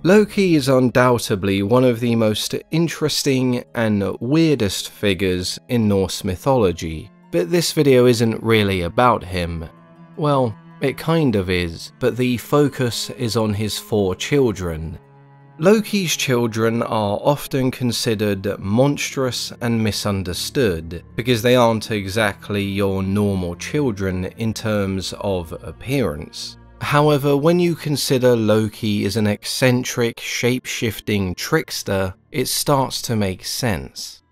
Loki is undoubtedly one of the most interesting and weirdest figures in Norse mythology, but this video isn't really about him. Well, it kind of is, but the focus is on his 4 children. Loki's children are often considered monstrous and misunderstood, because they aren't exactly your normal children in terms of appearance. However, when you consider Loki as an eccentric, shape-shifting trickster, it starts to make sense.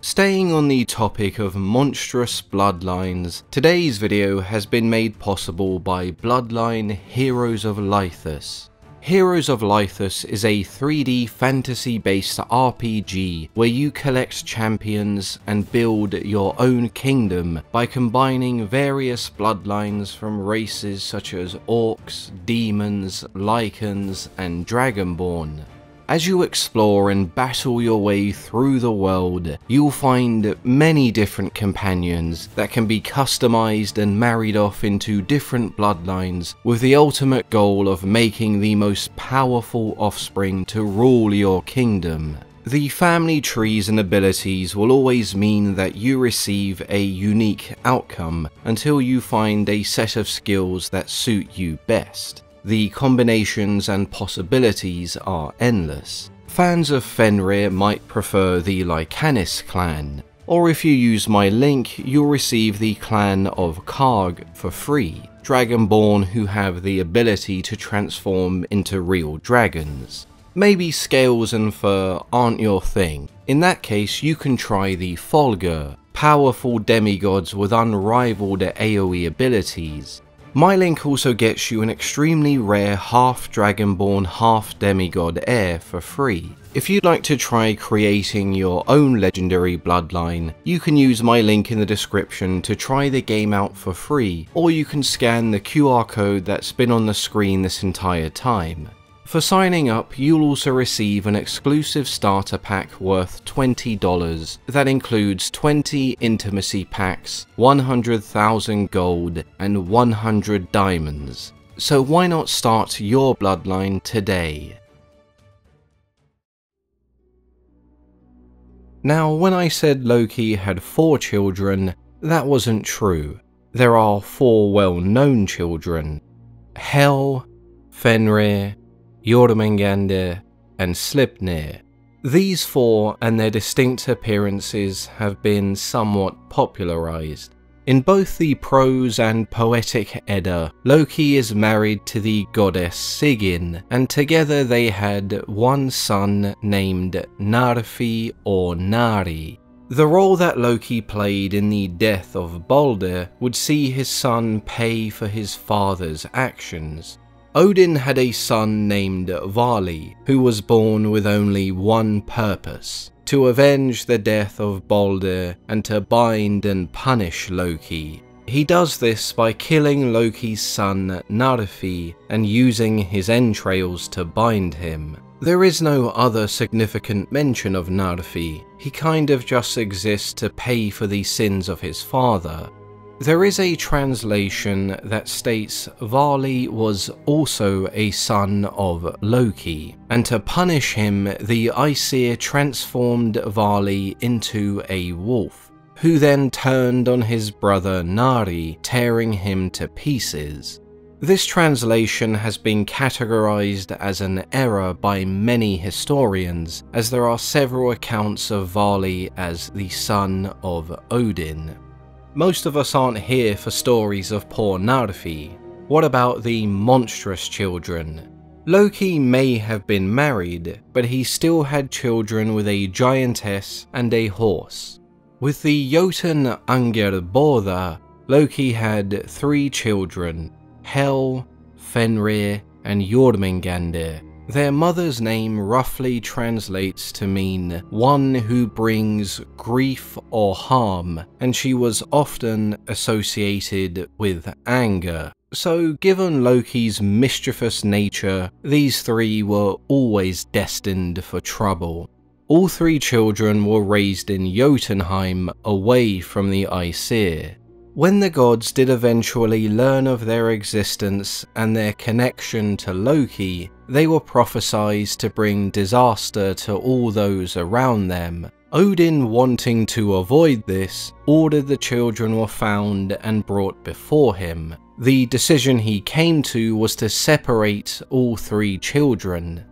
Staying on the topic of monstrous bloodlines, today's video has been made possible by Bloodline Heroes of Lythus. Heroes of Lythus is a 3D fantasy-based RPG where you collect champions and build your own kingdom by combining various bloodlines from races such as orcs, demons, lycans, and dragonborn. As you explore and battle your way through the world, you'll find many different companions that can be customized and married off into different bloodlines, with the ultimate goal of making the most powerful offspring to rule your kingdom. The family trees and abilities will always mean that you receive a unique outcome until you find a set of skills that suit you best. The combinations and possibilities are endless. Fans of Fenrir might prefer the Lycanis clan, or if you use my link, you'll receive the clan of Karg for free, dragonborn who have the ability to transform into real dragons. Maybe scales and fur aren't your thing. In that case, you can try the Folger, powerful demigods with unrivaled AoE abilities. My link also gets you an extremely rare half dragonborn, half demigod heir for free. If you'd like to try creating your own legendary bloodline, you can use my link in the description to try the game out for free, or you can scan the QR code that's been on the screen this entire time. For signing up, you'll also receive an exclusive starter pack worth $20 that includes 20 intimacy packs, 100,000 gold, and 100 diamonds. So why not start your bloodline today? Now, when I said Loki had 4 children, that wasn't true. There are 4 well-known children: Hel, Fenrir, Jormungandr, and Sleipnir. These 4 and their distinct appearances have been somewhat popularized. In both the prose and poetic Edda, Loki is married to the goddess Sigyn, and together they had one son named Narfi or Nari. The role that Loki played in the death of Baldur would see his son pay for his father's actions. Odin had a son named Vali, who was born with only one purpose: to avenge the death of Baldur and to bind and punish Loki. He does this by killing Loki's son Narfi and using his entrails to bind him. There is no other significant mention of Narfi. He kind of just exists to pay for the sins of his father. There is a translation that states Vali was also a son of Loki, and to punish him, the Aesir transformed Vali into a wolf, who then turned on his brother Nari, tearing him to pieces. This translation has been categorized as an error by many historians, as there are several accounts of Vali as the son of Odin. Most of us aren't here for stories of poor Narfi. What about the monstrous children? Loki may have been married, but he still had children with a giantess and a horse. With the Jotun Angerboda, Loki had 3 children: Hel, Fenrir, and Jormungandr. Their mother's name roughly translates to mean one who brings grief or harm, and she was often associated with anger. So given Loki's mischievous nature, these 3 were always destined for trouble. All 3 children were raised in Jotunheim, away from the Aesir. When the gods did eventually learn of their existence and their connection to Loki, they were prophesied to bring disaster to all those around them. Odin, wanting to avoid this, ordered the children were found and brought before him. The decision he came to was to separate all three children.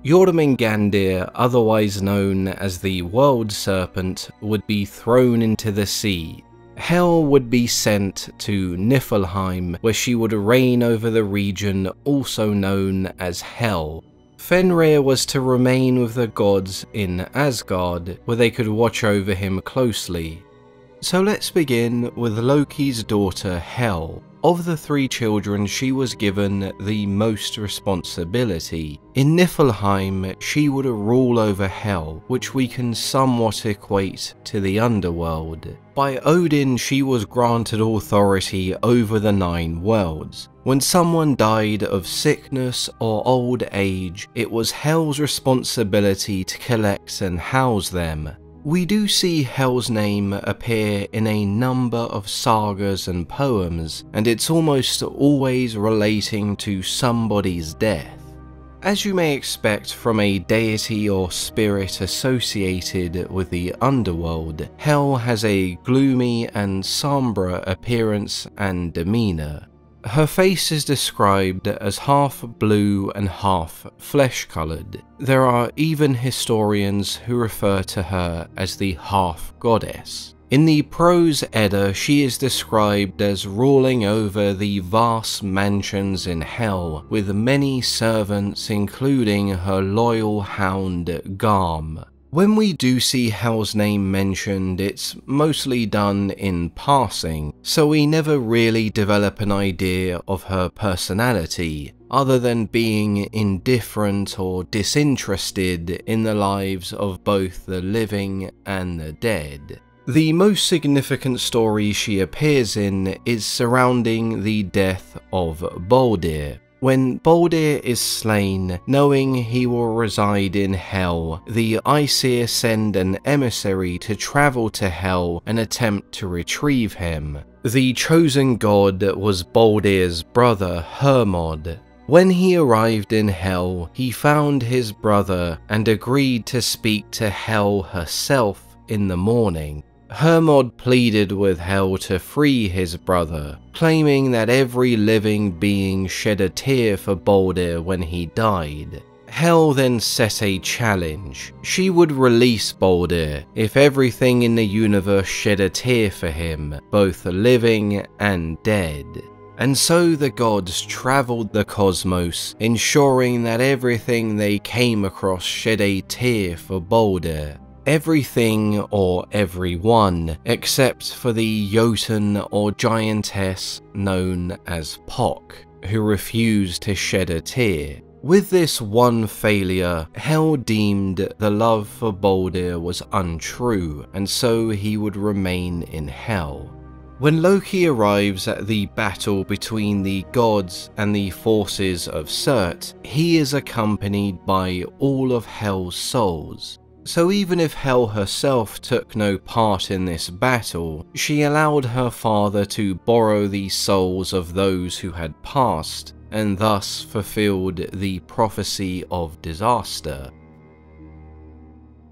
Jormungandr, otherwise known as the World Serpent, would be thrown into the sea. Hel would be sent to Niflheim, where she would reign over the region also known as Hel. Fenrir was to remain with the gods in Asgard, where they could watch over him closely. So let's begin with Loki's daughter Hel. Of the three children, she was given the most responsibility. In Niflheim, she would rule over Hel, which we can somewhat equate to the underworld. By Odin, she was granted authority over the 9 worlds. When someone died of sickness or old age, it was Hel's responsibility to collect and house them. We do see Hel's name appear in a number of sagas and poems, and it's almost always relating to somebody's death. As you may expect from a deity or spirit associated with the underworld, Hel has a gloomy and sombre appearance and demeanor. Her face is described as half blue and half flesh-colored. There are even historians who refer to her as the half-goddess. In the Prose Edda, she is described as ruling over the vast mansions in Hel, with many servants including her loyal hound Garm. When we do see Hel's name mentioned, it's mostly done in passing, so we never really develop an idea of her personality, other than being indifferent or disinterested in the lives of both the living and the dead. The most significant story she appears in is surrounding the death of Baldur. When Baldur is slain, knowing he will reside in Hel, the Aesir send an emissary to travel to Hel and attempt to retrieve him. The chosen god was Baldur's brother Hermod. When he arrived in Hel, he found his brother and agreed to speak to Hel herself in the morning. Hermod pleaded with Hel to free his brother, claiming that every living being shed a tear for Baldur when he died. Hel then set a challenge. She would release Baldur if everything in the universe shed a tear for him, both living and dead. And so the gods travelled the cosmos, ensuring that everything they came across shed a tear for Baldur. Everything or everyone, except for the Jotun or giantess known as Pok, who refused to shed a tear. With this one failure, Hel deemed the love for Baldur was untrue, and so he would remain in Hel. When Loki arrives at the battle between the gods and the forces of Surt, he is accompanied by all of Hel's souls. So even if Hel herself took no part in this battle, she allowed her father to borrow the souls of those who had passed, and thus fulfilled the prophecy of disaster.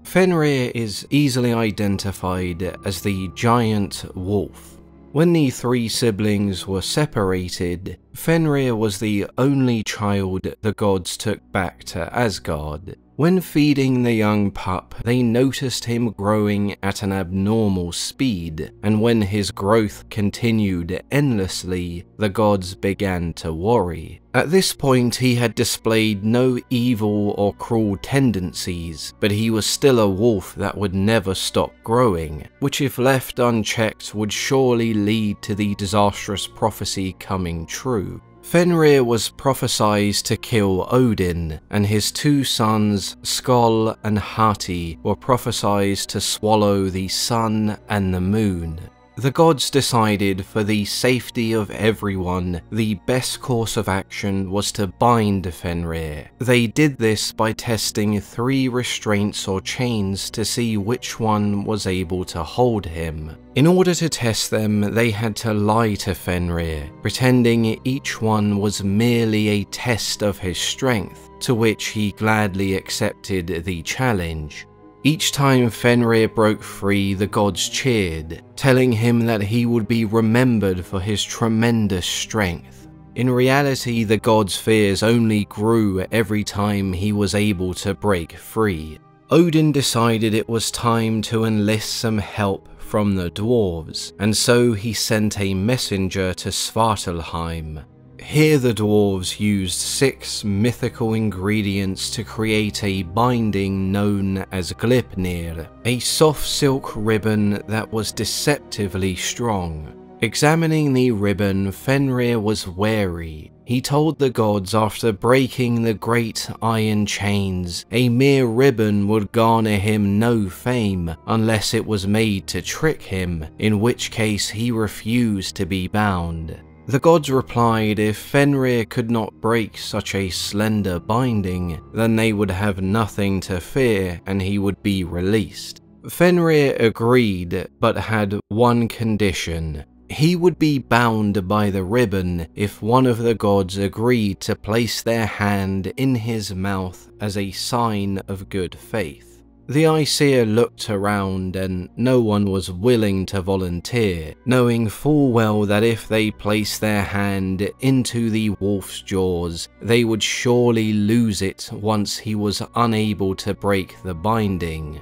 Fenrir is easily identified as the giant wolf. When the three siblings were separated, Fenrir was the only child the gods took back to Asgard. When feeding the young pup, they noticed him growing at an abnormal speed, and when his growth continued endlessly, the gods began to worry. At this point, he had displayed no evil or cruel tendencies, but he was still a wolf that would never stop growing, which if left unchecked would surely lead to the disastrous prophecy coming true. Fenrir was prophesied to kill Odin, and his 2 sons, Skoll and Hati, were prophesied to swallow the sun and the moon. The gods decided for the safety of everyone, the best course of action was to bind Fenrir. They did this by testing 3 restraints or chains to see which one was able to hold him. In order to test them, they had to lie to Fenrir, pretending each one was merely a test of his strength, to which he gladly accepted the challenge. Each time Fenrir broke free, the gods cheered, telling him that he would be remembered for his tremendous strength. In reality, the gods' fears only grew every time he was able to break free. Odin decided it was time to enlist some help from the dwarves, and so he sent a messenger to Svartalheim. Here the dwarves used 6 mythical ingredients to create a binding known as Sleipnir, a soft silk ribbon that was deceptively strong. Examining the ribbon, Fenrir was wary. He told the gods after breaking the great iron chains, a mere ribbon would garner him no fame unless it was made to trick him, in which case he refused to be bound. The gods replied if Fenrir could not break such a slender binding, then they would have nothing to fear and he would be released. Fenrir agreed, but had one condition. He would be bound by the ribbon if one of the gods agreed to place their hand in his mouth as a sign of good faith. The Aesir looked around and no one was willing to volunteer, knowing full well that if they placed their hand into the wolf's jaws, they would surely lose it once he was unable to break the binding.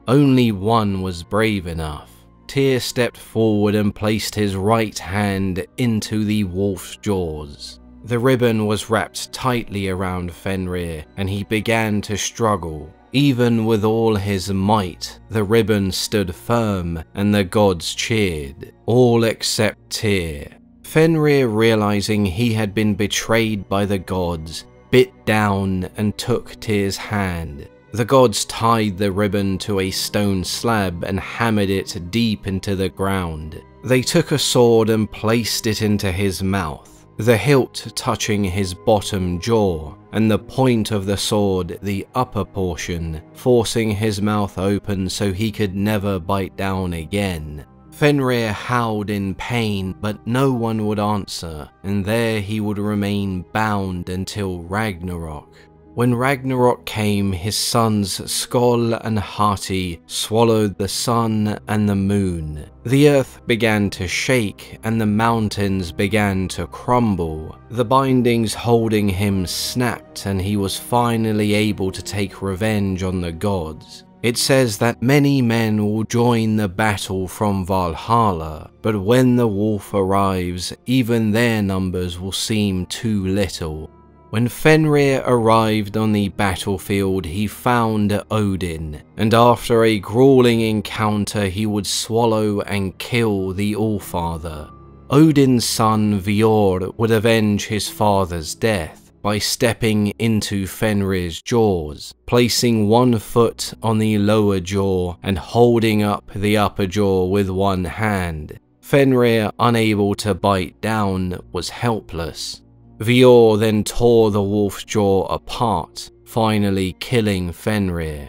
Only one was brave enough. Tyr stepped forward and placed his right hand into the wolf's jaws. The ribbon was wrapped tightly around Fenrir, and he began to struggle. Even with all his might, the ribbon stood firm, and the gods cheered, all except Tyr. Fenrir, realizing he had been betrayed by the gods, bit down and took Tyr's hand. The gods tied the ribbon to a stone slab and hammered it deep into the ground. They took a sword and placed it into his mouth, the hilt touching his bottom jaw, and the point of the sword the upper portion, forcing his mouth open so he could never bite down again. Fenrir howled in pain, but no one would answer, and there he would remain bound until Ragnarok. When Ragnarok came, his sons Skoll and Hati swallowed the sun and the moon. The earth began to shake and the mountains began to crumble. The bindings holding him snapped and he was finally able to take revenge on the gods. It says that many men will join the battle from Valhalla, but when the wolf arrives, even their numbers will seem too little. When Fenrir arrived on the battlefield, he found Odin, and after a grueling encounter he would swallow and kill the Allfather. Odin's son Veor would avenge his father's death by stepping into Fenrir's jaws, placing one foot on the lower jaw and holding up the upper jaw with one hand. Fenrir, unable to bite down, was helpless. Veor then tore the wolf's jaw apart, finally killing Fenrir.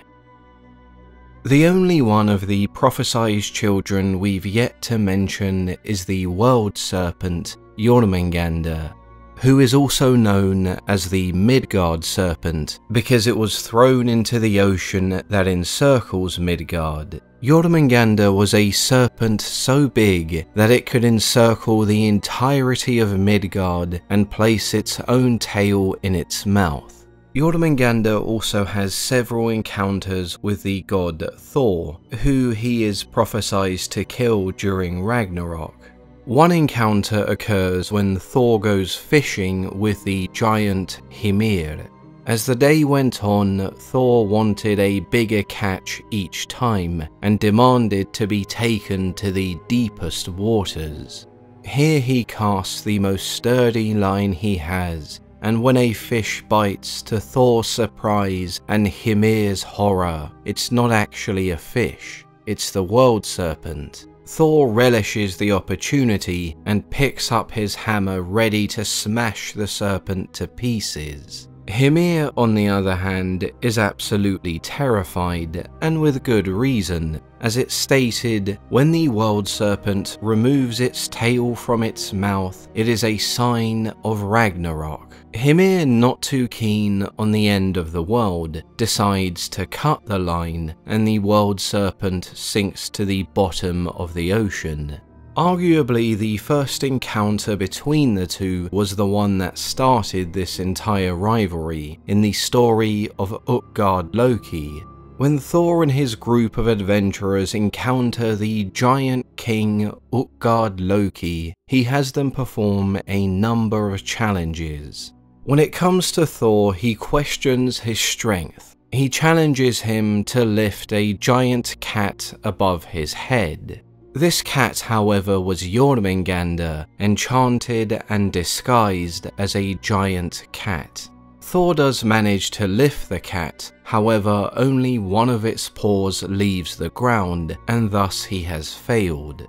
The only one of the prophesied children we've yet to mention is the world serpent Jormungandr, who is also known as the Midgard serpent because it was thrown into the ocean that encircles Midgard. Jormungandr was a serpent so big that it could encircle the entirety of Midgard and place its own tail in its mouth. Jormungandr also has several encounters with the god Thor, who he is prophesied to kill during Ragnarok. One encounter occurs when Thor goes fishing with the giant Hymir. As the day went on, Thor wanted a bigger catch each time and demanded to be taken to the deepest waters. Here he casts the most sturdy line he has, and when a fish bites, to Thor's surprise and Hymir's horror, it's not actually a fish, it's the world serpent. Thor relishes the opportunity and picks up his hammer ready to smash the serpent to pieces. Hymir, on the other hand, is absolutely terrified, and with good reason, as it's stated, when the world serpent removes its tail from its mouth, it is a sign of Ragnarok. Hymir, not too keen on the end of the world, decides to cut the line, and the world serpent sinks to the bottom of the ocean. Arguably, the first encounter between the two was the one that started this entire rivalry in the story of Loki. When Thor and his group of adventurers encounter the giant king Loki, he has them perform a number of challenges. When it comes to Thor, he questions his strength. He challenges him to lift a giant cat above his head. This cat, however, was Jormungandr, enchanted and disguised as a giant cat. Thor does manage to lift the cat, however only one of its paws leaves the ground, and thus he has failed.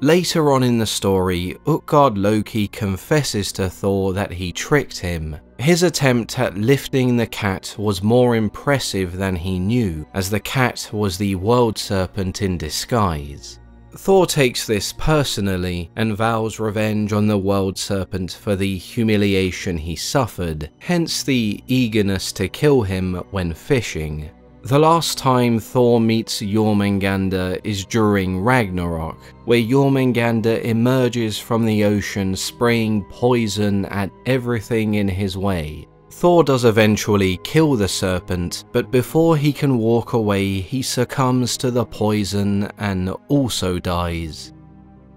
Later on in the story, Loki confesses to Thor that he tricked him. His attempt at lifting the cat was more impressive than he knew, as the cat was the world serpent in disguise. Thor takes this personally and vows revenge on the world serpent for the humiliation he suffered, hence the eagerness to kill him when fishing. The last time Thor meets Jormungandr is during Ragnarok, where Jormungandr emerges from the ocean spraying poison at everything in his way. Thor does eventually kill the serpent, but before he can walk away, he succumbs to the poison and also dies.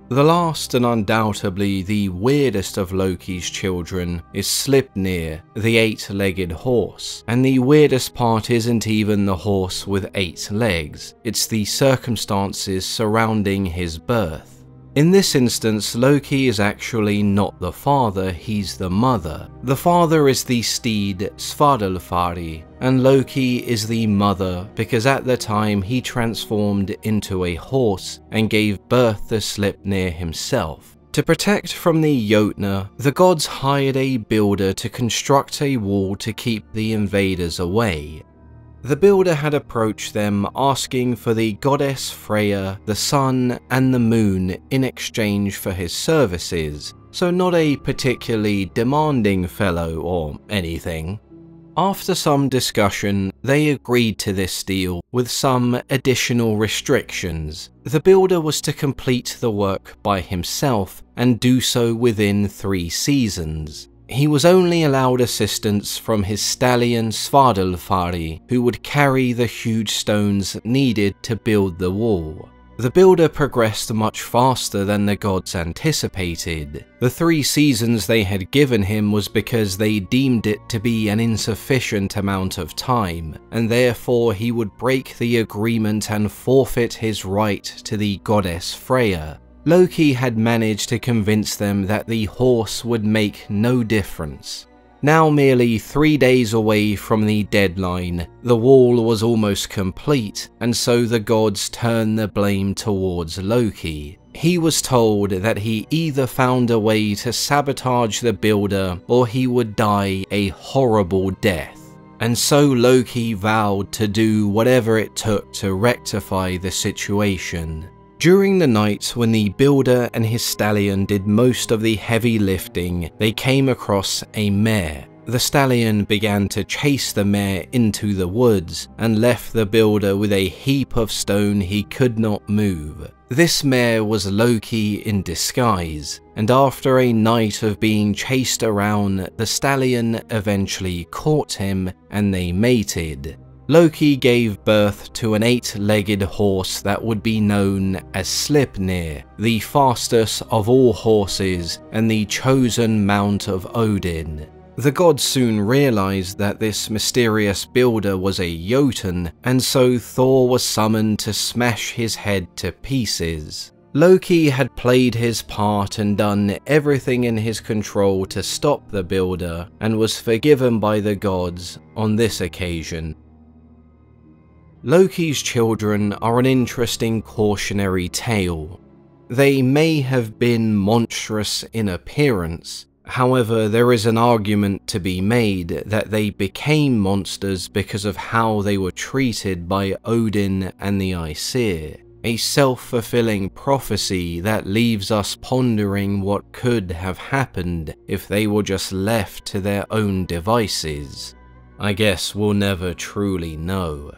The last and undoubtedly the weirdest of Loki's children is Sleipnir, the 8-legged horse, and the weirdest part isn't even the horse with 8 legs, it's the circumstances surrounding his birth. In this instance, Loki is actually not the father, he's the mother. The father is the steed Stadlober, and Loki is the mother because at the time he transformed into a horse and gave birth to Sleipnir himself. To protect from the Jotnar, the gods hired a builder to construct a wall to keep the invaders away. The builder had approached them asking for the goddess Freya, the sun and the moon in exchange for his services, so not a particularly demanding fellow or anything. After some discussion, they agreed to this deal with some additional restrictions. The builder was to complete the work by himself and do so within 3 seasons. He was only allowed assistance from his stallion Stadlober, who would carry the huge stones needed to build the wall. The builder progressed much faster than the gods anticipated. The 3 seasons they had given him was because they deemed it to be an insufficient amount of time, and therefore he would break the agreement and forfeit his right to the goddess Freya. Loki had managed to convince them that the horse would make no difference. Now merely 3 days away from the deadline, the wall was almost complete, and so the gods turned the blame towards Loki. He was told that he either found a way to sabotage the builder or he would die a horrible death. And so Loki vowed to do whatever it took to rectify the situation. During the night when the builder and his stallion did most of the heavy lifting, they came across a mare. The stallion began to chase the mare into the woods and left the builder with a heap of stone he could not move. This mare was Loki in disguise, and after a night of being chased around, the stallion eventually caught him and they mated. Loki gave birth to an 8-legged horse that would be known as Sleipnir, the fastest of all horses and the chosen mount of Odin. The gods soon realized that this mysterious builder was a Jotun, and so Thor was summoned to smash his head to pieces. Loki had played his part and done everything in his control to stop the builder, and was forgiven by the gods on this occasion. Loki's children are an interesting cautionary tale. They may have been monstrous in appearance, However, there is an argument to be made that they became monsters because of how they were treated by Odin and the Aesir, a self-fulfilling prophecy that leaves us pondering what could have happened if they were just left to their own devices. I guess we'll never truly know.